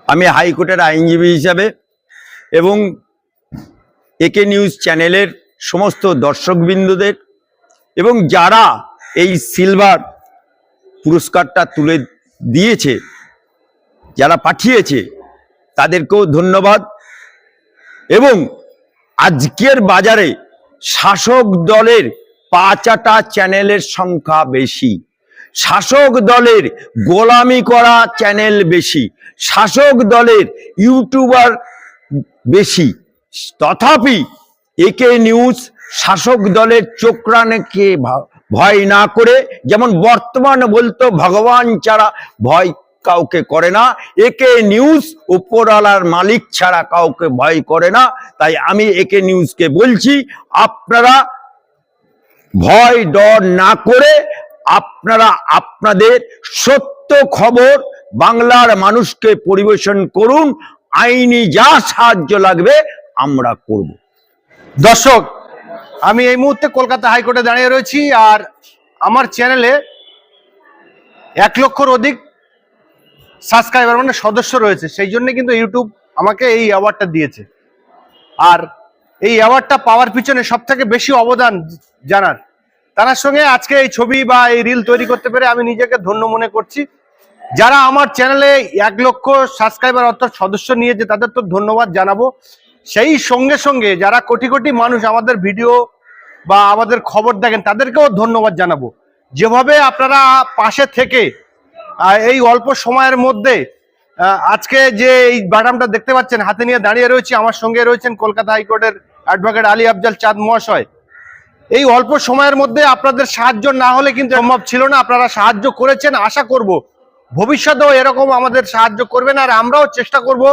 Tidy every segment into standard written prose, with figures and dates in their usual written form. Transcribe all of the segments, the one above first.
আমি হাইকোর্টের আইনজীবী হিসাবে এবং একে নিউজ চ্যানেলের সমস্ত দর্শকবৃন্দদের এবং যারা এই সিলভার পুরস্কারটা তুলে দিয়েছে, যারা পাঠিয়েছে, তাদেরকেও ধন্যবাদ। এবং আজকের বাজারে শাসক দলের পাঁচাটা চ্যানেলের সংখ্যা বেশি, শাসক দলের গোলামি করা চ্যানেল বেশি, শাসক দলের ইউটিউবার বেশি, তথাপি একে নিউজ শাসক দলের চোখরানকে ভয় না করে, যেমন বর্তমানে বলতো ভগবান ছাড়া ভয় কাউকে করে না, একে নিউজ উপরওয়ালার মালিক ছাড়া কাউকে ভয় করে না। তাই আমি একে নিউজকে বলছি, আপনারা ভয় ডর না করে আপনারা আপনাদের সত্য খবর বাংলার মানুষকে পরিবেশন করুন। আইনি যা সাহায্য লাগবে আমরা করব। দর্শক, আমি এই মুহূর্তে কলকাতা হাইকোর্টে দাঁড়িয়ে রয়েছি, আর আমার চ্যানেলে 1 লক্ষর অধিক সাবস্ক্রাইবার মানে সদস্য রয়েছে। সেই জন্য কিন্তু ইউটিউব আমাকে এই অ্যাওয়ার্ডটা দিয়েছে। আর এই অ্যাওয়ার্ডটা পাওয়ার পিছনে সব থেকে বেশি অবদান জানার তার সঙ্গে আজকে এই ছবি বা এই রিল তৈরি করতে পেরে আমি নিজেকে ধন্য মনে করছি। যারা আমার চ্যানেলে 1 লক্ষ সাবস্ক্রাইবার অর্থাৎ সদস্য নিয়েছে তাদের তো ধন্যবাদ জানাবো। সেই সঙ্গে সঙ্গে যারা কোটি কোটি মানুষ আমাদের ভিডিও বা আমাদের খবর দেখেন তাদেরকেও ধন্যবাদ জানাবো। যেভাবে আপনারা পাশে থেকে এই অল্প সময়ের মধ্যে আজকে যে এই বাটামটা দেখতে পাচ্ছেন হাতে নিয়ে দাঁড়িয়ে রয়েছি, আমার সঙ্গে রয়েছেন কলকাতা হাইকোর্টের অ্যাডভোকেট আলী আফজাল চাঁদ মহাশয়। এই অল্প সময়ের মধ্যে আপনাদের সাহায্য না হলে কিন্তু সম্ভব ছিল না। আপনারা সাহায্য করেছেন, আশা করব ভবিষ্যতেও এরকম আমাদের সাহায্য করবেন। আর আমরাও চেষ্টা করব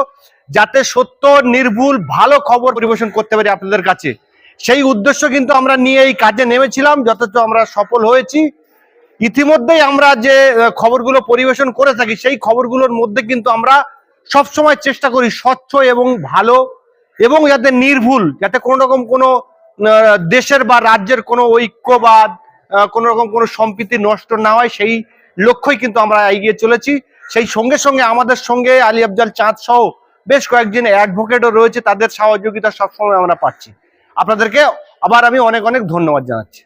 যাতে সত্য নির্ভুল ভালো খবর পরিবেশন করতে পারি আপনাদের কাছে। সেই উদ্দেশ্য কিন্তু আমরা নিয়ে এই কাজে নেমেছিলাম, যথেষ্ট আমরা সফল হয়েছি। ইতিমধ্যেই আমরা যে খবরগুলো পরিবেশন করে থাকি সেই খবরগুলোর মধ্যে কিন্তু আমরা সবসময় চেষ্টা করি স্বচ্ছ এবং ভালো, এবং যাতে নির্ভুল, যাতে কোনো রকম কোনো দেশের বা রাজ্যের কোনো ঐক্য বা কোনো রকম কোনো সম্প্রীতি নষ্ট না হয়, সেই লক্ষ্যই কিন্তু আমরা এগিয়ে চলেছি। সেই সঙ্গে সঙ্গে আমাদের সঙ্গে আলী আফজাল চাঁদ সহ বেশ কয়েকজন অ্যাডভোকেটও রয়েছে, তাদের সহযোগিতা সবসময় আমরা পাচ্ছি। আপনাদেরকে আবার আমি অনেক অনেক ধন্যবাদ জানাচ্ছি।